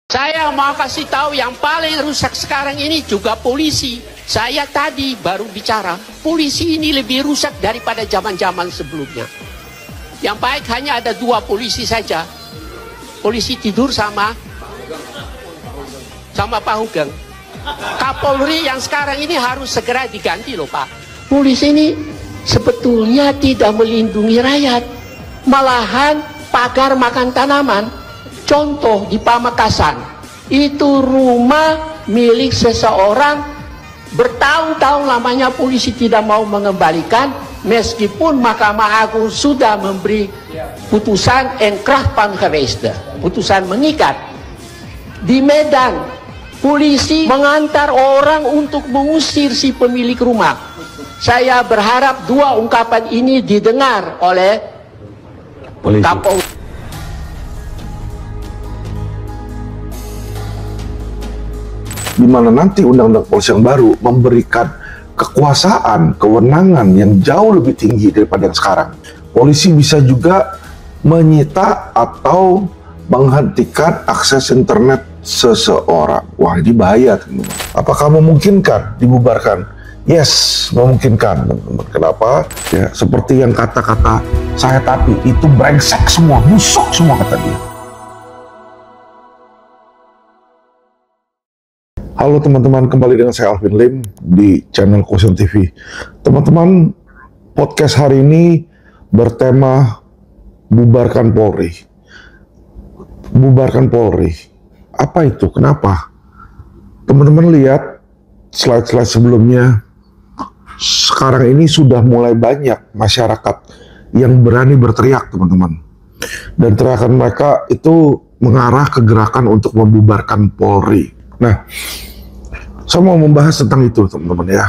Saya mau kasih tahu yang paling rusak sekarang ini juga polisi. Saya tadi baru bicara, polisi ini lebih rusak daripada zaman-zaman sebelumnya. Yang baik hanya ada 2 polisi saja. Polisi tidur sama Pak Hugeng. Kapolri yang sekarang ini harus segera diganti loh Pak. Polisi ini sebetulnya tidak melindungi rakyat. Malahan pagar makan tanaman. Contoh di Pamekasan, itu rumah milik seseorang, bertahun-tahun lamanya polisi tidak mau mengembalikan, meskipun Mahkamah Agung sudah memberi putusan Enkrah Pangeresde, putusan mengikat. Di Medan, polisi mengantar orang untuk mengusir si pemilik rumah. Saya berharap 2 ungkapan ini didengar oleh Kapolri. Di mana nanti undang-undang polisi yang baru memberikan kekuasaan, kewenangan yang jauh lebih tinggi daripada yang sekarang. Polisi bisa juga menyita atau menghentikan akses internet seseorang. Wah, ini bahaya, teman-teman. Apakah memungkinkan dibubarkan? Yes, memungkinkan, teman-teman. Kenapa? Ya, seperti yang kata-kata saya tapi itu brengsek semua, busuk semua kata dia. Halo teman-teman, kembali dengan saya Alvin Lim di channel Quotient TV. Teman-teman, podcast hari ini bertema bubarkan Polri. Bubarkan Polri. Apa itu? Kenapa? Teman-teman lihat slide-slide sebelumnya. Sekarang ini sudah mulai banyak masyarakat yang berani berteriak, teman-teman. Dan teriakan mereka itu mengarah ke gerakan untuk membubarkan Polri. Nah, saya mau membahas tentang itu, teman-teman ya.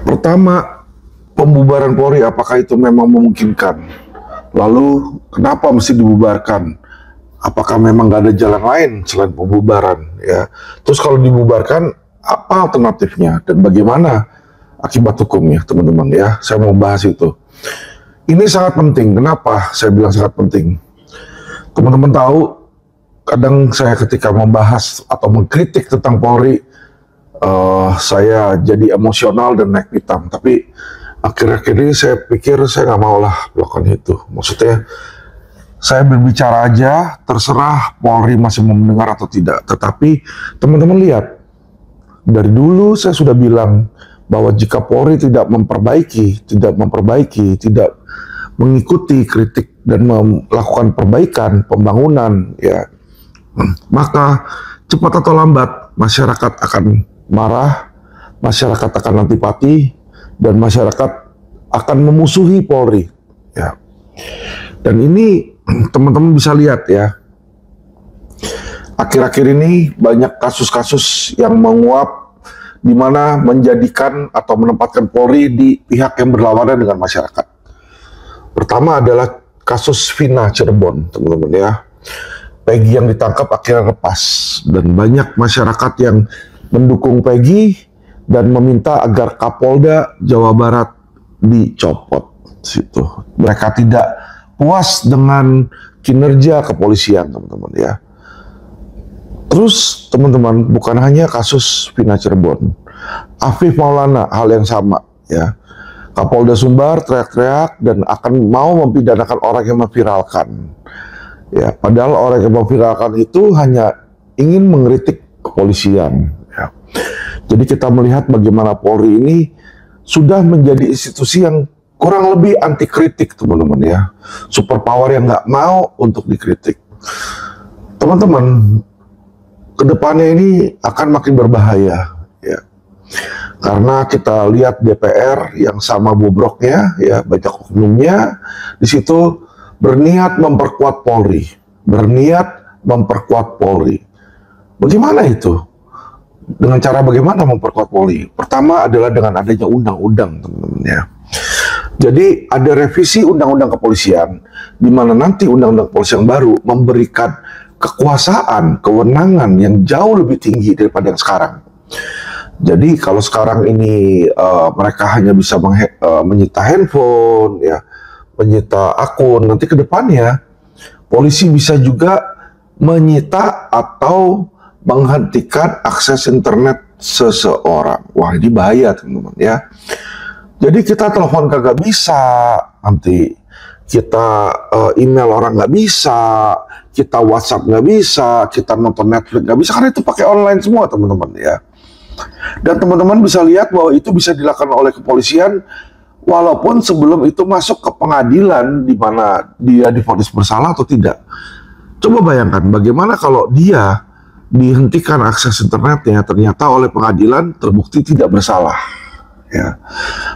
Pertama, pembubaran Polri, apakah itu memang memungkinkan? Lalu, kenapa mesti dibubarkan? Apakah memang nggak ada jalan lain selain pembubaran? Ya. Terus kalau dibubarkan, apa alternatifnya? Dan bagaimana akibat hukumnya, teman-teman ya? Saya mau bahas itu. Ini sangat penting. Kenapa saya bilang sangat penting? Teman-teman tahu, kadang saya ketika membahas atau mengkritik tentang Polri, saya jadi emosional dan naik pitam. Tapi akhir-akhir ini saya pikir saya nggak mau lah melakukan itu. Maksudnya, saya berbicara aja, terserah Polri masih mau mendengar atau tidak. Tetapi teman-teman lihat, dari dulu saya sudah bilang bahwa jika Polri tidak memperbaiki, tidak mengikuti kritik dan melakukan perbaikan, pembangunan, ya, maka cepat atau lambat masyarakat akan marah, masyarakat akan antipati, dan masyarakat akan memusuhi Polri. Ya. Dan ini teman-teman bisa lihat ya, akhir-akhir ini banyak kasus-kasus yang menguap di mana menjadikan atau menempatkan Polri di pihak yang berlawanan dengan masyarakat. Pertama adalah kasus Vina Cirebon, teman-teman ya. Peggy yang ditangkap akhirnya lepas, dan banyak masyarakat yang mendukung Peggy dan meminta agar Kapolda Jawa Barat dicopot. Situ. Mereka tidak puas dengan kinerja kepolisian, teman-teman ya. Terus teman-teman, bukan hanya kasus Vina Cirebon, Afif Maulana hal yang sama ya. Kapolda Sumbar teriak-teriak dan akan mau mempidanakan orang yang memviralkan. Ya, padahal orang yang memviralkan itu hanya ingin mengkritik kepolisian. Ya. Jadi kita melihat bagaimana Polri ini sudah menjadi institusi yang kurang lebih anti kritik, teman-teman ya. Superpower yang nggak mau untuk dikritik. Teman-teman, kedepannya ini akan makin berbahaya. Ya. Karena kita lihat DPR yang sama bobroknya, ya banyak oknumnya di situ. Berniat memperkuat Polri. Bagaimana itu? Dengan cara bagaimana memperkuat Polri? Pertama adalah dengan adanya undang-undang, teman-teman ya. Jadi ada revisi undang-undang kepolisian, di mana nanti undang-undang kepolisian yang baru memberikan kekuasaan, kewenangan yang jauh lebih tinggi daripada yang sekarang. Jadi kalau sekarang ini mereka hanya bisa menyita handphone, ya, menyita akun, nanti ke depannya polisi bisa juga menyita atau menghentikan akses internet seseorang. Wah, ini bahaya teman-teman ya. Jadi kita telepon kagak bisa, nanti kita email orang nggak bisa, kita WhatsApp nggak bisa, kita nonton Netflix nggak bisa, karena itu pakai online semua teman-teman ya. Dan teman-teman bisa lihat bahwa itu bisa dilakukan oleh kepolisian walaupun sebelum itu masuk ke pengadilan di mana dia divonis bersalah atau tidak. Coba bayangkan bagaimana kalau dia dihentikan akses internetnya ternyata oleh pengadilan terbukti tidak bersalah. Ya,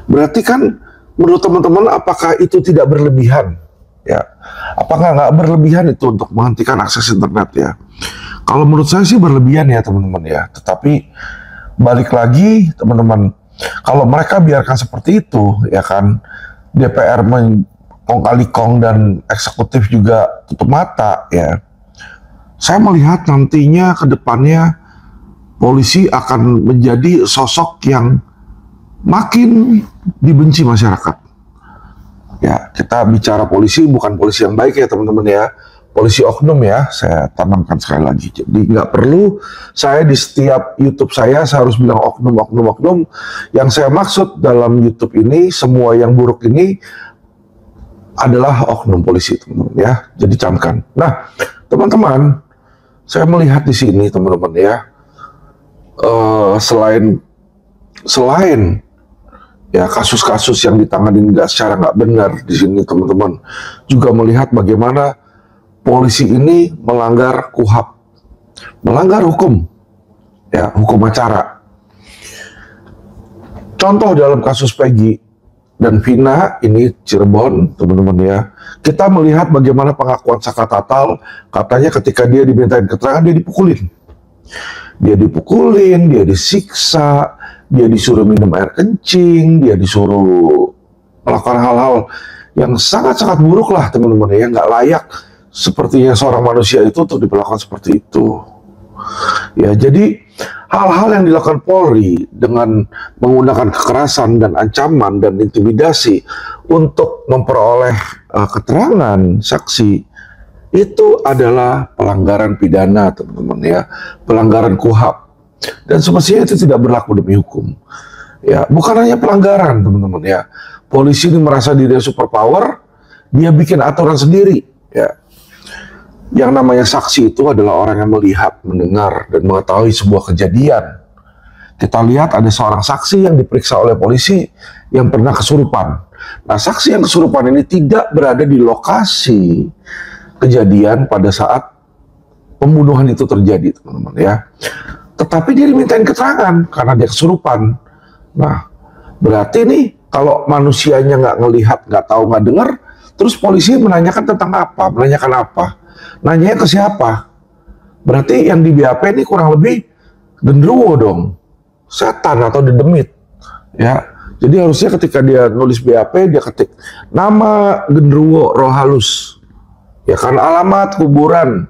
berarti kan menurut teman-teman apakah itu tidak berlebihan? Ya, apakah nggak berlebihan itu untuk menghentikan akses internet ya? Kalau menurut saya sih berlebihan ya teman-teman ya. Tetapi balik lagi teman-teman, kalau mereka biarkan seperti itu ya kan, DPR kong kali kong dan eksekutif juga tutup mata ya. Saya melihat nantinya ke depannya polisi akan menjadi sosok yang makin dibenci masyarakat. Ya, kita bicara polisi bukan polisi yang baik ya teman-teman ya. Polisi oknum ya, saya tanamkan sekali lagi. Jadi nggak perlu saya di setiap YouTube saya harus bilang oknum, oknum, oknum. Yang saya maksud dalam YouTube ini, semua yang buruk ini adalah oknum polisi teman-teman ya. Jadi camkan. Nah, teman-teman, saya melihat di sini teman-teman ya, selain ya kasus-kasus yang ditangani secara nggak benar di sini teman-teman, juga melihat bagaimana polisi ini melanggar KUHAP, melanggar hukum, ya hukum acara. Contoh dalam kasus Peggy dan Vina ini Cirebon teman-teman ya, kita melihat bagaimana pengakuan Saka Tatal, katanya ketika dia dimintain keterangan dia dipukulin, dia disiksa, dia disuruh minum air kencing, dia disuruh melakukan hal-hal yang sangat-sangat buruk lah teman-teman ya, nggak layak sepertinya seorang manusia itu untuk diperlakukan seperti itu. Ya, jadi hal-hal yang dilakukan Polri dengan menggunakan kekerasan dan ancaman dan intimidasi untuk memperoleh keterangan saksi itu adalah pelanggaran pidana teman-teman ya, pelanggaran KUHAP, dan semestinya itu tidak berlaku demi hukum. Ya, bukan hanya pelanggaran teman-teman ya, polisi ini merasa diri superpower, dia bikin aturan sendiri ya. Yang namanya saksi itu adalah orang yang melihat, mendengar, dan mengetahui sebuah kejadian. Kita lihat ada seorang saksi yang diperiksa oleh polisi yang pernah kesurupan. Nah, saksi yang kesurupan ini tidak berada di lokasi kejadian pada saat pembunuhan itu terjadi, teman-teman ya. Tetapi dia dimintain keterangan karena dia kesurupan. Nah, berarti nih kalau manusianya nggak ngelihat, nggak tahu, nggak dengar, terus polisi menanyakan tentang apa? Menanyakan apa? Nanya ke siapa? Berarti yang di BAP ini kurang lebih genderuwo dong, setan atau dedemit ya. Jadi harusnya ketika dia nulis BAP dia ketik nama genderuwo roh halus ya kan, alamat kuburan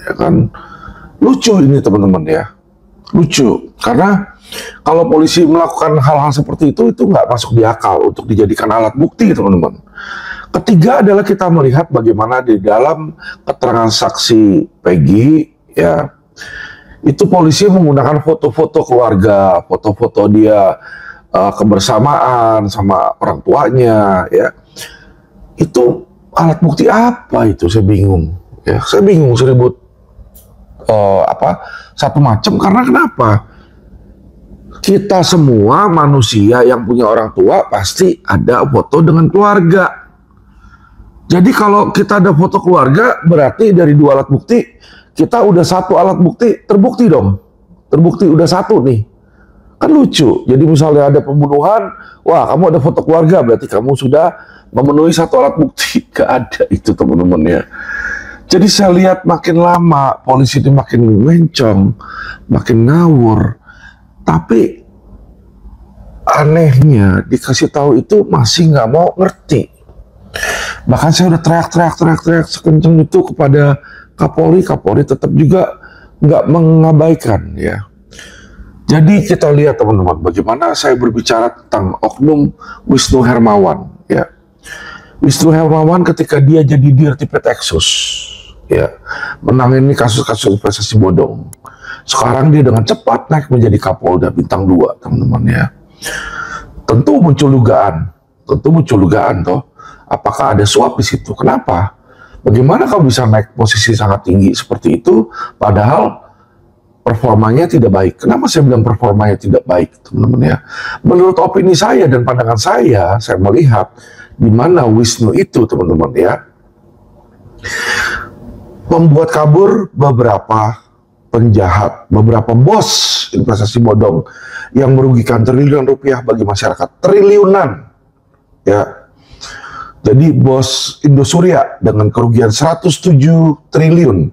ya kan. Lucu ini teman-teman ya, lucu karena kalau polisi melakukan hal-hal seperti itu nggak masuk di akal untuk dijadikan alat bukti teman-teman. Ketiga adalah kita melihat bagaimana di dalam keterangan saksi Peggy ya, itu polisi menggunakan foto-foto keluarga, foto-foto dia kebersamaan sama orang tuanya ya. Itu alat bukti apa itu? Saya bingung ya, saya bingung satu macam. Karena kenapa? Kita semua manusia yang punya orang tua pasti ada foto dengan keluarga. Jadi kalau kita ada foto keluarga, berarti dari 2 alat bukti, kita udah 1 alat bukti, terbukti dong. Terbukti udah 1 nih. Kan lucu. Jadi misalnya ada pembunuhan, wah kamu ada foto keluarga, berarti kamu sudah memenuhi 1 alat bukti. Gak ada itu teman-teman ya. Jadi saya lihat makin lama, polisi ini makin mencong, makin ngawur. Tapi anehnya dikasih tahu itu masih nggak mau ngerti. Bahkan saya udah teriak sekencang itu kepada Kapolri, Kapolri tetap juga nggak mengabaikan ya. Jadi kita lihat teman-teman, bagaimana saya berbicara tentang oknum Wisnu Hermawan ya. Wisnu Hermawan ketika dia jadi Dirti Petexus, ya, menangani kasus-kasus investasi bodong. Sekarang dia dengan cepat naik menjadi Kapolda bintang 2, teman-teman ya. Tentu muncul dugaan toh, apakah ada suap di situ? Kenapa? Bagaimana kau bisa naik posisi sangat tinggi seperti itu, padahal performanya tidak baik? Kenapa saya bilang performanya tidak baik, teman-teman ya? Menurut opini saya dan pandangan saya melihat di mana Wisnu itu, teman-teman ya, membuat kabur beberapa penjahat, beberapa bos investasi bodong yang merugikan triliunan rupiah bagi masyarakat, triliunan ya. Jadi bos Indosuria dengan kerugian 107 triliun,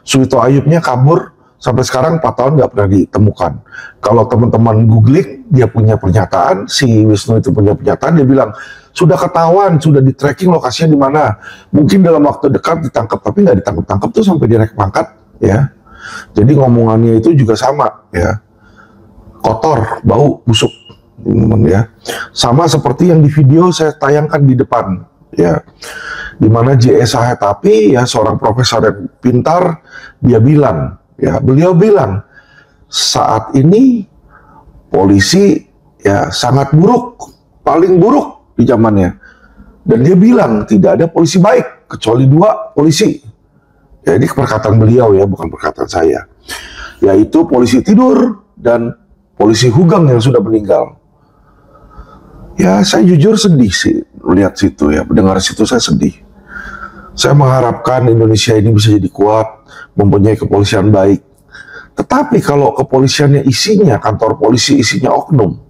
Suwito Ayubnya kabur sampai sekarang 4 tahun nggak pernah ditemukan. Kalau teman-teman googling, dia punya pernyataan, si Wisnu itu punya pernyataan, dia bilang sudah ketahuan, sudah di tracking lokasinya di mana. Mungkin dalam waktu dekat ditangkap, tapi nggak ditangkap tuh sampai dia naik pangkat ya. Jadi ngomongannya itu juga sama ya, kotor, bau, busuk, teman-teman ya. Sama seperti yang di video saya tayangkan di depan ya, dimana J.S. Hetapi ya, seorang profesor yang pintar, dia bilang ya, beliau bilang saat ini polisi ya sangat buruk, paling buruk di zamannya, dan dia bilang tidak ada polisi baik kecuali 2 polisi. Ya, ini perkataan beliau ya, bukan perkataan saya, yaitu polisi tidur dan polisi Hugeng yang sudah meninggal. Ya, saya jujur sedih sih melihat situ ya, mendengar situ saya sedih. Saya mengharapkan Indonesia ini bisa jadi kuat, mempunyai kepolisian baik. Tetapi kalau kepolisiannya isinya, kantor polisi isinya oknum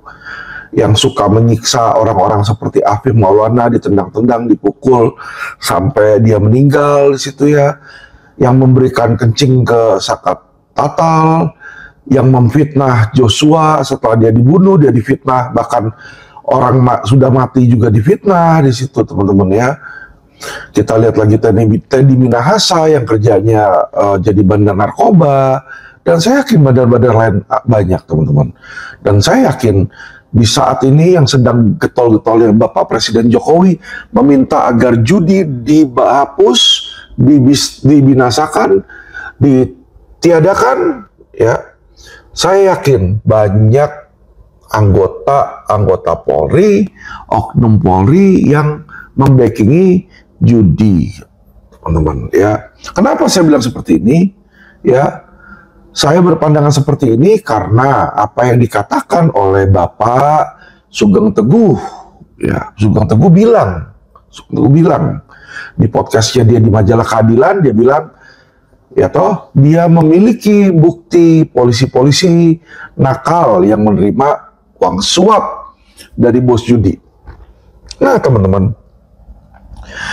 yang suka menyiksa orang-orang seperti Afif Maulana, ditendang-tendang, dipukul sampai dia meninggal di situ ya, yang memberikan kencing ke Sakat Tatal, yang memfitnah Joshua setelah dia dibunuh, dia difitnah, bahkan orang sudah mati juga difitnah di situ, teman-teman ya. Kita lihat lagi Teddy Minahasa yang kerjanya jadi bandar narkoba, dan saya yakin bandar-bandar lain banyak, teman-teman. Dan saya yakin di saat ini yang sedang getol-getolnya Bapak Presiden Jokowi meminta agar judi dihapus, dibinasakan, ditiadakan ya. Saya yakin banyak anggota Polri, oknum Polri yang membackingi judi, teman-teman ya. Kenapa saya bilang seperti ini ya? Saya berpandangan seperti ini karena apa yang dikatakan oleh Bapak Sugeng Teguh ya. Sugeng Teguh bilang di podcastnya dia di Majalah Keadilan, dia bilang ya toh, dia memiliki bukti polisi-polisi nakal yang menerima uang suap dari bos judi. Nah, teman-teman,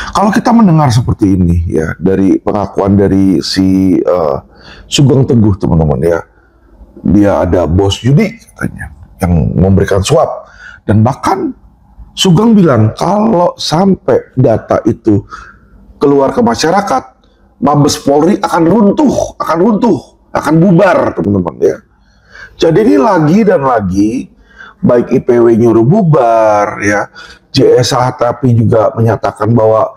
kalau kita mendengar seperti ini ya, dari pengakuan dari si Sugeng Teguh, teman-teman ya, dia ada bos judi katanya yang memberikan suap, dan bahkan Sugeng bilang kalau sampai data itu keluar ke masyarakat, Mabes Polri akan runtuh, akan bubar, teman-teman ya. Jadi ini lagi dan lagi, baik IPW nyuruh bubar ya, JSH tapi juga menyatakan bahwa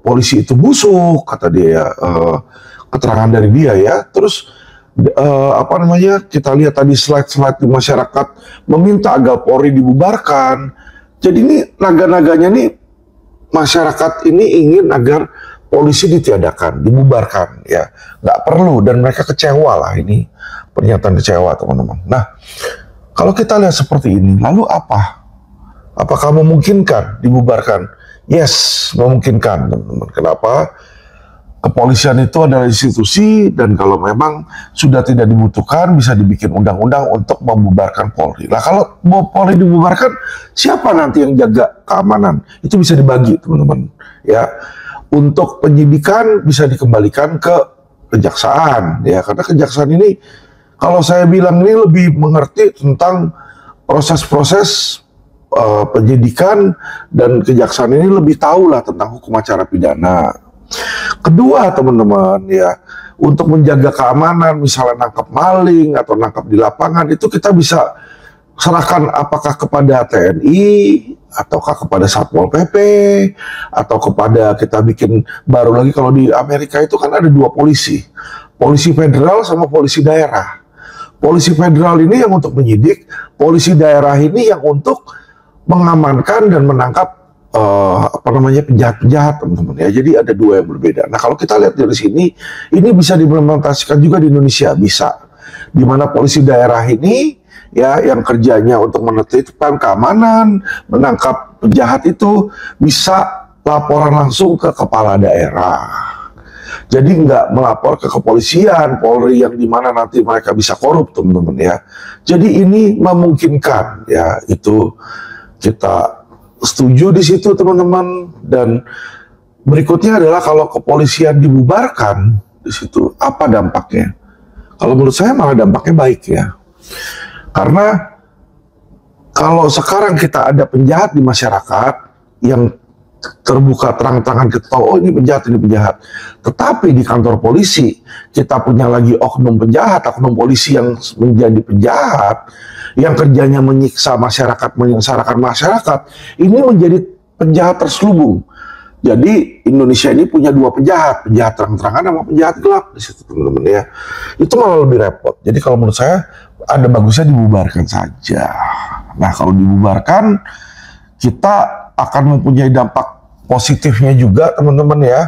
polisi itu busuk, kata dia, keterangan dari dia ya. Terus kita lihat tadi slide-slide di masyarakat meminta agar Polri dibubarkan. Jadi ini naga-naganya nih, masyarakat ini ingin agar polisi ditiadakan, dibubarkan ya, nggak perlu, dan mereka kecewa lah, ini pernyataan kecewa, teman-teman. Nah, kalau kita lihat seperti ini, lalu apa? Apakah memungkinkan dibubarkan? Yes, memungkinkan, teman-teman. Kenapa? Kepolisian itu adalah institusi, dan kalau memang sudah tidak dibutuhkan, bisa dibikin undang-undang untuk membubarkan Polri. Nah, kalau Polri dibubarkan, siapa nanti yang jaga keamanan? Itu bisa dibagi, teman-teman. Ya, untuk penyidikan bisa dikembalikan ke kejaksaan, ya, karena kejaksaan ini, kalau saya bilang ini lebih mengerti tentang proses-proses penyidikan, dan kejaksaan ini lebih tahu lah tentang hukum acara pidana. Kedua, teman-teman ya, untuk menjaga keamanan, misalnya nangkap maling atau nangkap di lapangan, itu kita bisa serahkan apakah kepada TNI ataukah kepada Satpol PP atau kepada, kita bikin baru lagi, kalau di Amerika itu kan ada dua polisi federal sama polisi daerah. Polisi federal ini yang untuk menyidik, polisi daerah ini yang untuk mengamankan dan menangkap penjahat-penjahat, teman-teman ya. Jadi ada dua yang berbeda. Nah, kalau kita lihat dari sini, ini bisa diimplementasikan juga di Indonesia, bisa. Di mana polisi daerah ini ya yang kerjanya untuk menertibkan keamanan, menangkap penjahat itu, bisa laporan langsung ke kepala daerah. Jadi nggak melapor ke kepolisian, Polri, yang dimana nanti mereka bisa korup, teman-teman ya. Jadi ini memungkinkan ya, itu kita setuju di situ, teman-teman. Dan berikutnya adalah kalau kepolisian dibubarkan di situ, apa dampaknya? Kalau menurut saya malah dampaknya baik ya. Karena kalau sekarang kita ada penjahat di masyarakat yang terbuka terang-terangan, kita tahu, oh ini penjahat. Tetapi di kantor polisi kita punya lagi oknum penjahat, oknum polisi yang menjadi penjahat, yang kerjanya menyiksa masyarakat, menyengsarakan masyarakat, ini menjadi penjahat terselubung. Jadi Indonesia ini punya dua penjahat terang-terangan sama penjahat gelap di situ, teman-teman ya. Itu malah lebih repot. Jadi kalau menurut saya ada bagusnya dibubarkan saja. Nah, kalau dibubarkan, kita akan mempunyai dampak positifnya juga, teman-teman ya.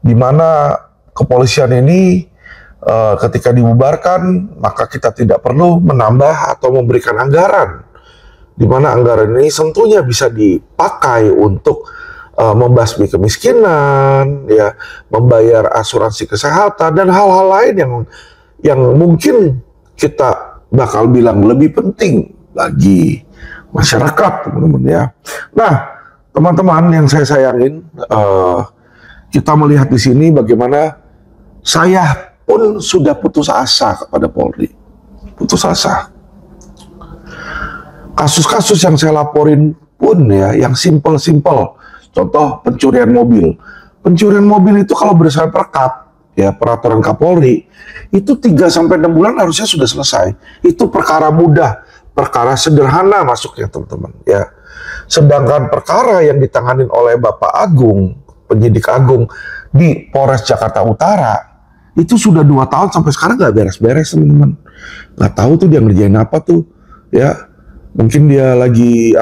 Dimana kepolisian ini ketika dibubarkan, maka kita tidak perlu menambah atau memberikan anggaran. Dimana anggaran ini tentunya bisa dipakai untuk membasmi kemiskinan, ya, membayar asuransi kesehatan dan hal-hal lain yang mungkin kita bakal bilang lebih penting bagi masyarakat, teman-teman ya. Nah, teman-teman yang saya sayangin, kita melihat di sini bagaimana saya pun sudah putus asa kepada Polri, putus asa. Kasus-kasus yang saya laporin pun ya, yang simpel-simpel, contoh pencurian mobil. Pencurian mobil itu kalau berdasarkan perkap, ya peraturan Kapolri, itu 3-6 bulan harusnya sudah selesai. Itu perkara mudah, perkara sederhana masuknya, teman-teman ya. Sedangkan perkara yang ditanganin oleh Bapak Agung, penyidik Agung di Polres Jakarta Utara, itu sudah 2 tahun sampai sekarang nggak beres-beres, teman-teman. Nggak tahu tuh dia ngerjain apa tuh, ya. Mungkin dia lagi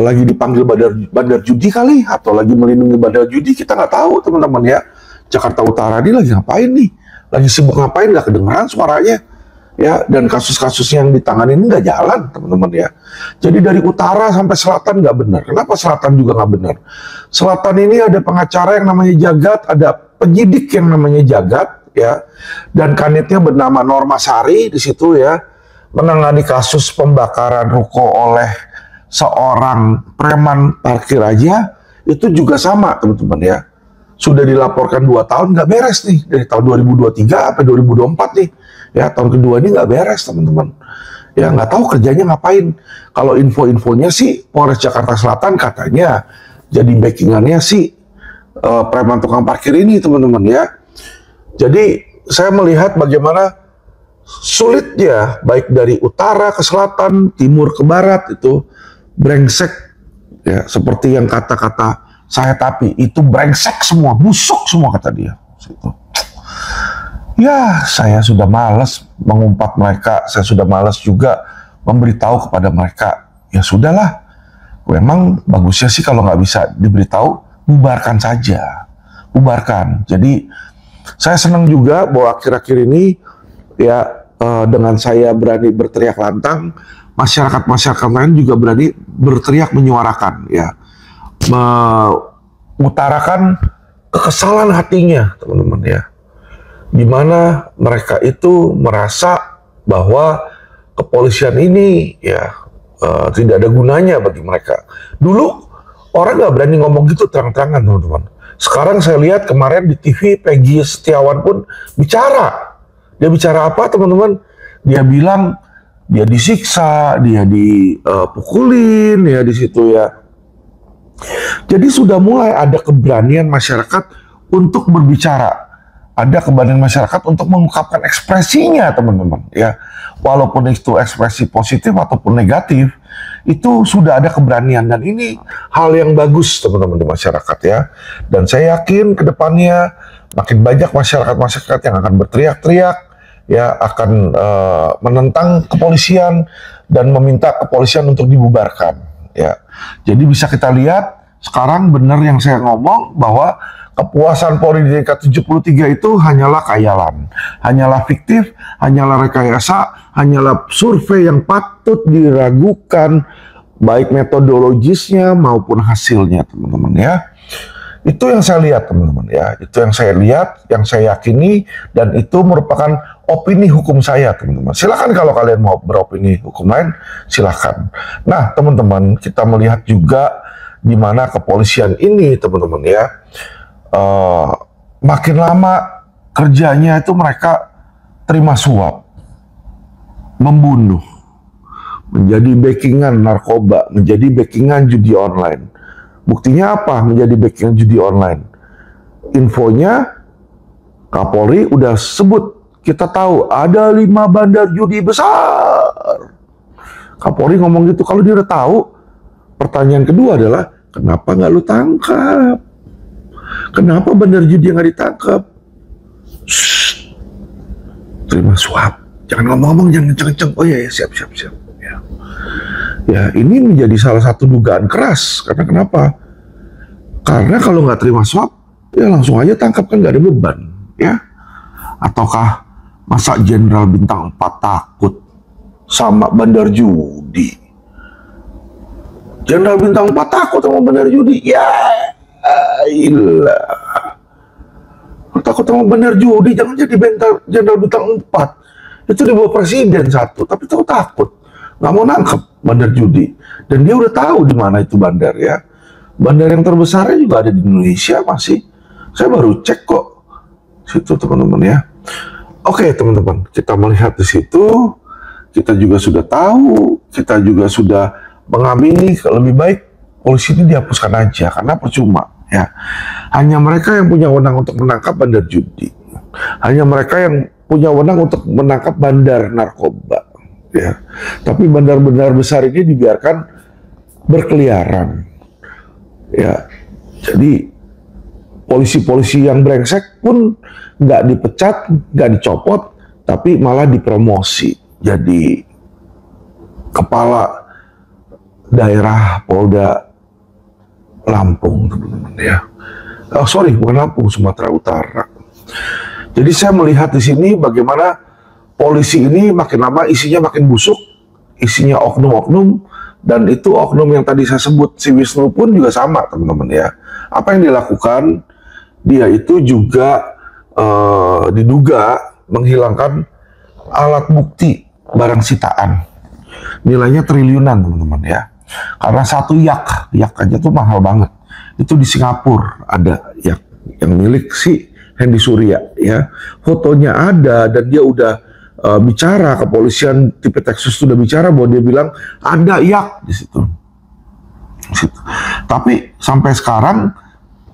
lagi dipanggil bandar judi kali, atau lagi melindungi bandar judi, kita nggak tahu, teman-teman ya. Jakarta Utara ini lagi ngapain nih? Lagi sibuk ngapain? Nggak kedengeran suaranya, ya. Dan kasus-kasus yang ditangani ini nggak jalan, teman-teman ya. Jadi dari utara sampai selatan nggak benar. Kenapa selatan juga nggak benar? Selatan ini ada pengacara yang namanya Jagat, ada penyidik yang namanya Jagat, ya. Dan kanitnya bernama Norma Sari di situ ya, menangani kasus pembakaran ruko oleh seorang preman parkir aja, itu juga sama, teman-teman ya. Sudah dilaporkan 2 tahun nggak beres nih, dari tahun 2023 sampai 2024 nih, ya. Tahun kedua ini nggak beres, teman-teman. Ya, nggak tahu kerjanya ngapain. Kalau info-infonya sih Polres Jakarta Selatan katanya jadi backingannya sih preman tukang parkir ini, teman-teman ya. Jadi saya melihat bagaimana sulitnya baik dari utara ke selatan, timur ke barat, itu brengsek ya, seperti yang kata-kata saya, tapi itu brengsek semua, busuk semua kata dia. Ya, saya sudah malas mengumpat mereka, saya sudah malas juga memberitahu kepada mereka. Ya sudahlah, memang bagusnya sih kalau nggak bisa diberitahu, bubarkan saja, bubarkan. Jadi saya senang juga bahwa akhir-akhir ini ya, dengan saya berani berteriak lantang, masyarakat lain juga berani berteriak, menyuarakan ya, mengutarakan kekesalan hatinya, teman-teman ya, dimana mereka itu merasa bahwa kepolisian ini ya tidak ada gunanya bagi mereka. Dulu orang nggak berani ngomong gitu terang-terangan, teman-teman. Sekarang saya lihat kemarin di TV Peggy Setiawan pun bicara. Dia bicara apa, teman-teman? Dia bilang dia disiksa, dia dipukulin ya di situ ya. Jadi sudah mulai ada keberanian masyarakat untuk berbicara. ada keberanian masyarakat untuk mengungkapkan ekspresinya, teman-teman, ya. Walaupun itu ekspresi positif ataupun negatif, itu sudah ada keberanian, dan ini hal yang bagus, teman-teman, di masyarakat, ya. Dan saya yakin ke depannya makin banyak masyarakat yang akan berteriak-teriak, ya, akan menentang kepolisian dan meminta kepolisian untuk dibubarkan, ya. Jadi bisa kita lihat sekarang benar yang saya ngomong bahwa kepuasan Polri di tingkat 73 itu hanyalah khayalan, hanyalah fiktif, hanyalah rekayasa, hanyalah survei yang patut diragukan baik metodologisnya maupun hasilnya, teman-teman, ya. Itu yang saya lihat, teman-teman, ya. Itu yang saya lihat, yang saya yakini, dan itu merupakan opini hukum saya, teman-teman. Silakan kalau kalian mau beropini hukum lain, silakan. Nah, teman-teman, kita melihat juga di mana kepolisian ini, teman-teman, ya, makin lama kerjanya itu mereka terima suap, membunuh, menjadi backingan narkoba, menjadi backingan judi online. Buktinya apa menjadi backingan judi online? Infonya Kapolri udah sebut, kita tahu ada 5 bandar judi besar. Kapolri ngomong gitu. Kalau dia udah tahu, pertanyaan kedua adalah kenapa nggak lu tangkap? Kenapa bandar judi yang nggak ditangkap? Terima suap. Jangan ngomong-ngomong, jangan kenceng-kenceng. Oh ya, siap. Ya. Ya, ini menjadi salah satu dugaan keras. Karena kenapa? Karena kalau nggak terima suap, ya langsung aja tangkap, kan nggak ada beban, ya. Ataukah masa Jenderal Bintang 4 takut sama bandar judi? Jenderal Bintang 4 takut sama bandar judi? Ya, ilah. Takut sama bandar judi, jangan jadi Jenderal Bintang 4. Itu di bawah presiden satu, tapi takut. Nggak mau nangkep bandar judi. Dan dia udah tahu di mana itu bandar, ya. Bandar yang terbesarnya juga ada di Indonesia masih. Saya baru cek kok. Situ, teman-teman, ya. Oke, teman-teman, kita melihat di situ. Kita juga sudah tahu, kita juga sudah mengamini lebih baik polisi ini dihapuskan aja, karena percuma, ya. Hanya mereka yang punya wewenang untuk menangkap bandar judi. Hanya mereka yang punya wewenang untuk menangkap bandar narkoba, ya. Tapi bandar-bandar besar ini dibiarkan berkeliaran, ya. Jadi polisi-polisi yang brengsek pun nggak dipecat, nggak dicopot, tapi malah dipromosi jadi kepala daerah Polda Lampung, teman-teman, ya. Oh, sorry, bukan Lampung, Sumatera Utara. Jadi saya melihat di sini bagaimana polisi ini makin lama isinya makin busuk, isinya oknum-oknum, dan itu oknum yang tadi saya sebut, si Wisnu pun juga sama, teman-teman, ya. Apa yang dilakukan, dia itu juga diduga menghilangkan alat bukti barang sitaan. Nilainya triliunan, teman-teman, ya. Karena satu yak aja tuh mahal banget. Itu di Singapura ada yak yang milik si Hendy Surya, ya. Fotonya ada, dan dia udah bicara, kepolisian tipe Texas sudah bicara bahwa dia bilang ada yak di situ. Tapi sampai sekarang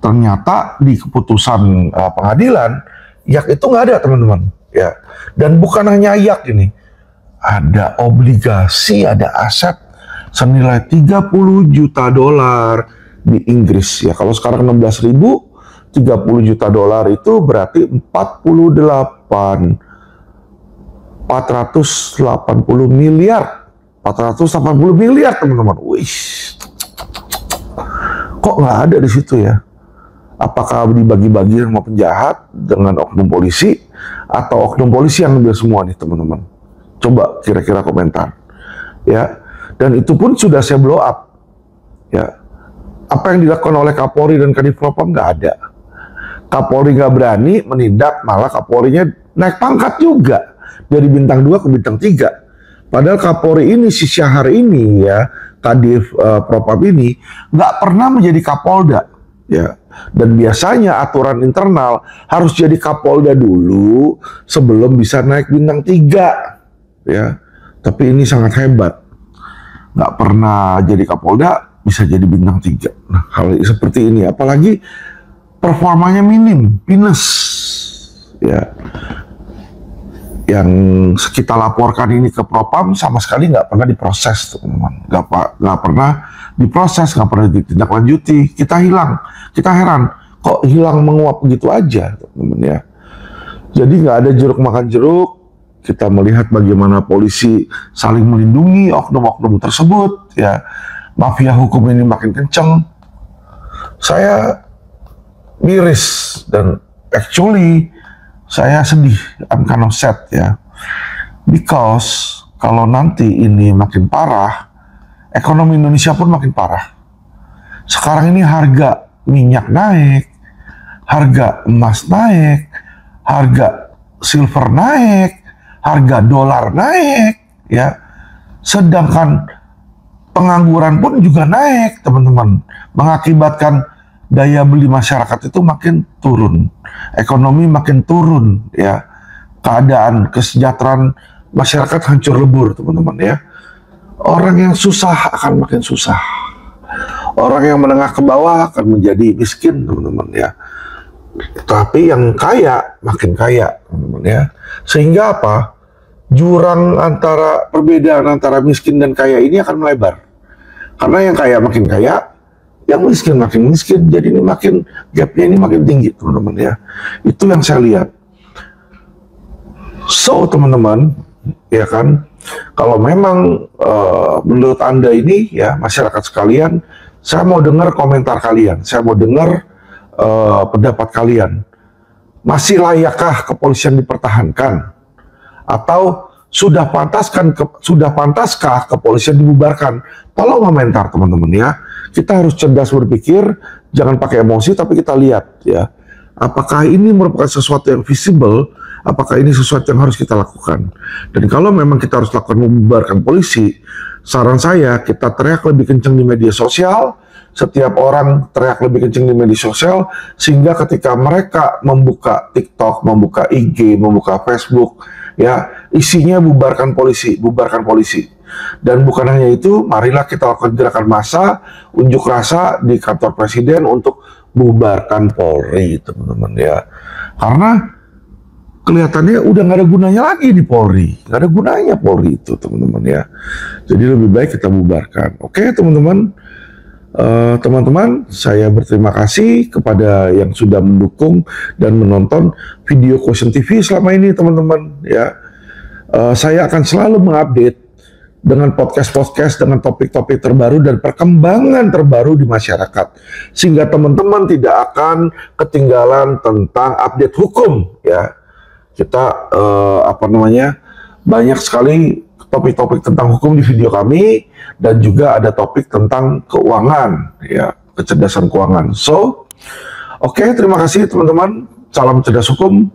ternyata di keputusan pengadilan yak itu nggak ada, teman-teman, ya. Dan bukan hanya yak ini, ada obligasi, ada aset senilai 30 juta dolar di Inggris, ya. Kalau sekarang 16.000, 30 juta dolar itu berarti 480 miliar, 480 miliar, teman-teman. Wih, kok nggak ada di situ, ya? Apakah dibagi-bagi sama penjahat dengan oknum polisi, atau oknum polisi yang ambil semua nih, teman-teman? Coba kira-kira komentar, ya. Dan itu pun sudah saya blow up, ya. Apa yang dilakukan oleh Kapolri dan Kadif Propam nggak ada. Kapolri nggak berani menindak, malah Kapolrinya naik pangkat juga dari bintang 2 ke bintang 3. Padahal Kapolri ini, si Syahar ini, ya, Kadif Propam ini nggak pernah menjadi Kapolda, ya. Dan biasanya aturan internal harus jadi Kapolda dulu sebelum bisa naik bintang 3, ya. Tapi ini sangat hebat, nggak pernah jadi Kapolda bisa jadi bintang 3. Nah, hal seperti ini, apalagi performanya minim, minus, ya. Yang kita laporkan ini ke Propam sama sekali nggak pernah diproses, teman-teman. Nggak pernah diproses, nggak pernah ditindaklanjuti. Kita heran, kok hilang menguap begitu aja, teman-teman ya. Jadi nggak ada jeruk makan jeruk. Kita melihat bagaimana polisi saling melindungi oknum-oknum tersebut, ya. Mafia hukum ini makin kenceng. Saya miris dan actually saya sedih, I'm kind of sad ya, because kalau nanti ini makin parah, ekonomi Indonesia pun makin parah. Sekarang ini harga minyak naik, harga emas naik, harga silver naik, harga dolar naik, ya. Sedangkan pengangguran pun juga naik, teman-teman, mengakibatkan daya beli masyarakat itu makin turun, ekonomi makin turun, ya. Keadaan kesejahteraan masyarakat hancur lebur, teman-teman ya. Orang yang susah akan makin susah, orang yang menengah ke bawah akan menjadi miskin, teman-teman ya. Tapi yang kaya makin kaya, teman-teman ya. Sehingga apa? Jurang perbedaan antara miskin dan kaya ini akan melebar. Karena yang kaya makin kaya, yang miskin makin miskin, jadi ini gapnya ini makin tinggi, teman-teman ya. Itu yang saya lihat. So, teman-teman, ya kan, kalau memang menurut Anda ini, ya, masyarakat sekalian, saya mau dengar komentar kalian, saya mau dengar pendapat kalian. Masih layakkah kepolisian dipertahankan? Atau sudah pantaskah kepolisian dibubarkan? Tolong komentar, teman-teman ya. Kita harus cerdas berpikir, jangan pakai emosi, tapi kita lihat ya. Apakah ini merupakan sesuatu yang visible? Apakah ini sesuatu yang harus kita lakukan? Dan kalau memang kita harus lakukan membubarkan polisi, saran saya kita teriak lebih kencang di media sosial. Setiap orang teriak lebih kencang di media sosial, sehingga ketika mereka membuka TikTok, membuka IG, membuka Facebook, ya, isinya bubarkan polisi, bubarkan polisi. Dan bukan hanya itu, marilah kita lakukan gerakan massa, unjuk rasa di kantor presiden untuk bubarkan Polri, teman-teman ya. Karena kelihatannya udah nggak ada gunanya lagi di Polri, nggak ada gunanya Polri itu, teman-teman ya. Jadi lebih baik kita bubarkan. Oke, teman-teman. Teman-teman, saya berterima kasih kepada yang sudah mendukung dan menonton video Quotient TV selama ini, teman-teman ya. Saya akan selalu mengupdate dengan podcast-podcast, dengan topik-topik terbaru dan perkembangan terbaru di masyarakat, sehingga teman-teman tidak akan ketinggalan tentang update hukum ya. Kita banyak sekali topik-topik tentang hukum di video kami, dan juga ada topik tentang keuangan ya, kecerdasan keuangan. So, oke, terima kasih teman-teman. Salam cerdas hukum.